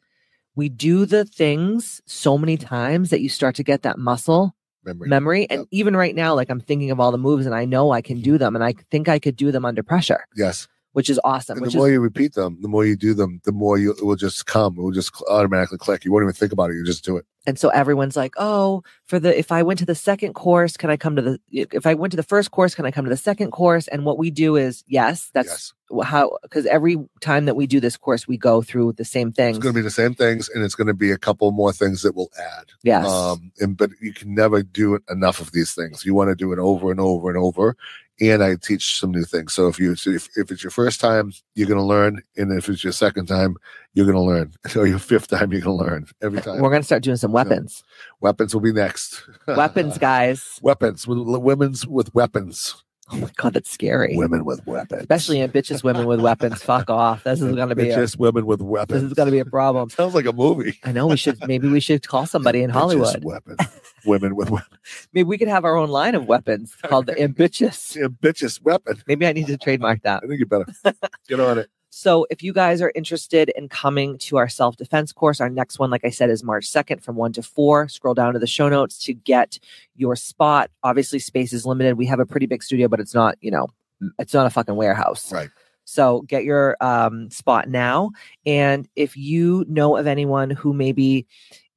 we do the things so many times that you start to get that muscle memory. And even right now, like I'm thinking of all the moves and I know I can do them, and I think I could do them under pressure. Yes. Which is awesome. And the more you repeat them, the more you do them, the more it will just come. It will just automatically click. You won't even think about it. You just do it. And so everyone's like, oh, if I went to the second course, can I come to if I went to the first course, can I come to the second course? And what we do is, that's how, because every time that we do this course, we go through the same things. It's going to be the same things, and it's going to be a couple more things that will add. Yes. But you can never do it enough of these things. You want to do it over and over and over. And I teach some new things. So if it's your first time, you're going to learn. And if it's your second time, you're going to learn. Or your fifth time, you're going to learn every time. We're going to start doing some weapons. Weapons will be next. Weapons, guys. Weapons. Women's with weapons. Oh my God, that's scary. Women with weapons. Especially ambitious women with weapons. Fuck off. This is going to be ambitious women with weapons. This is going to be a problem. Sounds like a movie. I know. Maybe we should call somebody in Hollywood. Weapons. Women with weapons. Maybe we could have our own line of weapons called the ambitious. Ambitious weapon. Maybe I need to trademark that. I think you better get on it. So if you guys are interested in coming to our self-defense course, our next one, like I said, is March 2nd from 1 to 4. Scroll down to the show notes to get your spot. Obviously, space is limited. We have a pretty big studio, but it's not, it's not a fucking warehouse. Right. So get your spot now. And if you know of anyone who maybe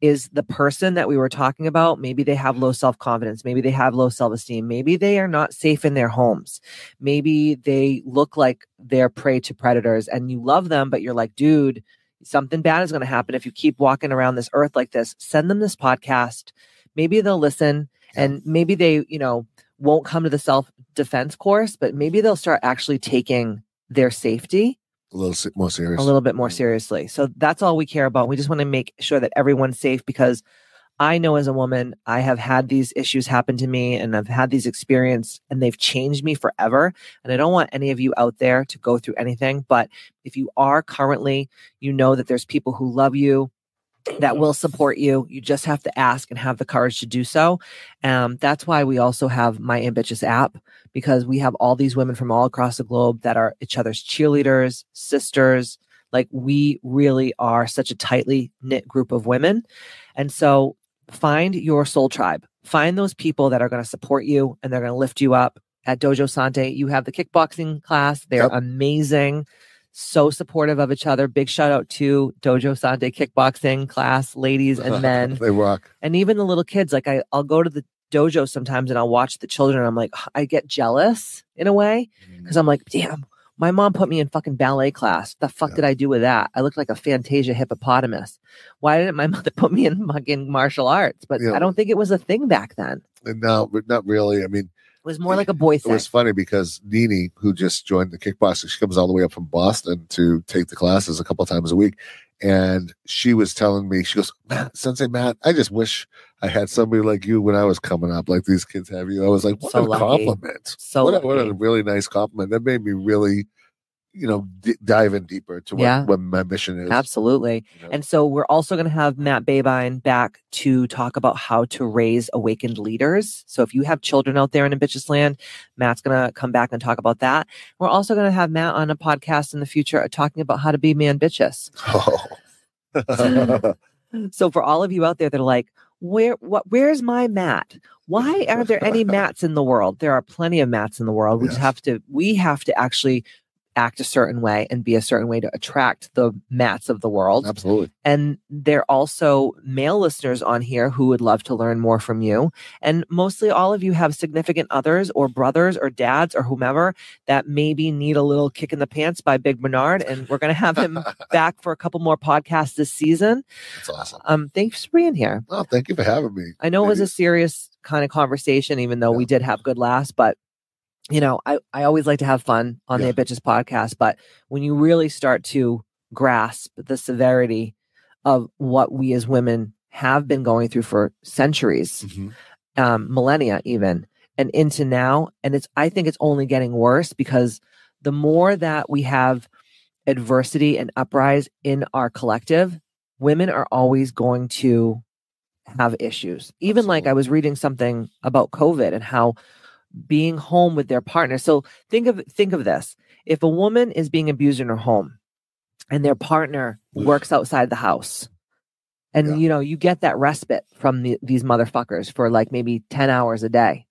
is the person that we were talking about, maybe they have low self-confidence, maybe they have low self-esteem, maybe they are not safe in their homes, maybe they look like they're prey to predators and you love them, but you're like, dude, something bad is going to happen if you keep walking around this earth like this. Send them this podcast. Maybe they'll listen, and maybe they, won't come to the self-defense course, but maybe they'll start actually taking their safety a little more serious. A little bit more seriously. So that's all we care about. We just want to make sure that everyone's safe, because I know as a woman, I have had these issues happen to me and I've had these experiences and they've changed me forever. And I don't want any of you out there to go through anything. But if you are currently, you know that there's people who love you, that will support you. You just have to ask and have the courage to do so. That's why we also have My Ambitious app, because we have all these women from all across the globe that are each other's cheerleaders, sisters. Like, we really are such a tightly knit group of women. And so find your soul tribe. Find those people that are going to support you and they're going to lift you up. At Dojo Sante, you have the kickboxing class. They're amazing. So supportive of each other. Big shout out to Dojo Sante kickboxing class, ladies and men. They rock. And even the little kids. Like, I'll go to the dojo sometimes and I'll watch the children. And I'm like, I get jealous in a way, because I'm like, damn, my mom put me in fucking ballet class. The fuck did I do with that? I looked like a Fantasia hippopotamus. Why didn't my mother put me in fucking martial arts? But I don't think it was a thing back then. No, but not really. I mean, was more like a boy thing. It was funny because Nene, who just joined the kickboxing, she comes all the way up from Boston to take the classes a couple of times a week. And she was telling me, she goes, Sensei Matt, I just wish I had somebody like you when I was coming up, like these kids have you. I was like, what So a lucky. compliment. So What a really nice compliment. That made me really, dive in deeper to what my mission is. Absolutely. And so we're also going to have Matt Babine back to talk about how to raise awakened leaders. So if you have children out there in Ambitious Land, Matt's going to come back and talk about that. We're also going to have Matt on a podcast in the future talking about how to be ambitious. Oh. So for all of you out there that are like, where's my Matt? Why aren't there any Matts in the world? There are plenty of Matts in the world. We have to actually act a certain way and be a certain way to attract the Matts of the world. Absolutely. And there are also male listeners on here who would love to learn more from you. And mostly all of you have significant others or brothers or dads or whomever that maybe need a little kick in the pants by Big Bernard. And we're going to have him back for a couple more podcasts this season. That's awesome. Thanks for being here. Oh, thank you for having me. I know it was a serious kind of conversation, even though we did have good laughs, but I always like to have fun on the Bitches podcast, but when you really start to grasp the severity of what we as women have been going through for centuries, millennia even, and into now, and I think it's only getting worse because the more that we have adversity and uprise in our collective, women are always going to have issues. Even Absolutely. like I was reading something about COVID and how being home with their partner. So think of this. If a woman is being abused in her home and their partner works outside the house and, you get that respite from these motherfuckers for like maybe 10 hours a day.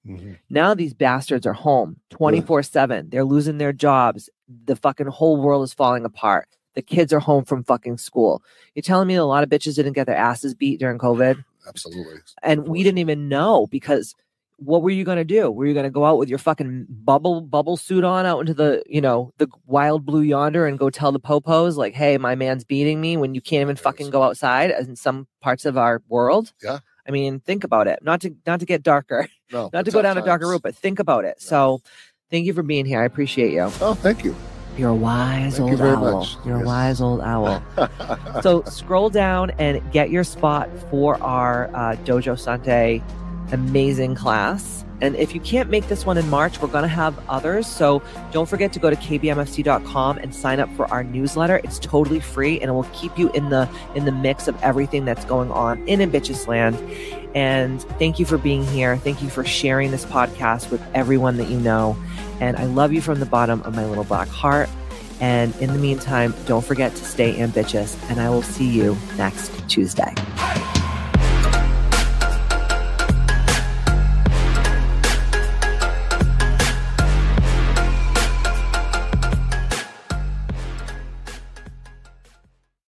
Now these bastards are home 24/7. They're losing their jobs. The fucking whole world is falling apart. The kids are home from fucking school. You're telling me a lot of bitches didn't get their asses beat during COVID? Absolutely. And we didn't even know because what were you going to do? Were you going to go out with your fucking bubble suit on out into the, the wild blue yonder and go tell the popos like, hey, my man's beating me when you can't even fucking go outside as in some parts of our world? Yeah. I mean, think about it. Not to get darker, no, not to go down a darker route, but think about it. Yeah. So thank you for being here. I appreciate you. Oh, thank you. You're a wise Thank old you very owl. much. You're a Yes. wise old owl. So scroll down and get your spot for our Dojo Sante amazing class. And if you can't make this one in March, we're going to have others. So don't forget to go to kbmfc.com and sign up for our newsletter. It's totally free and it will keep you in the mix of everything that's going on in Ambitious Land. And thank you for being here. Thank you for sharing this podcast with everyone that you know. And I love you from the bottom of my little black heart. And in the meantime, don't forget to stay ambitious. And I will see you next Tuesday.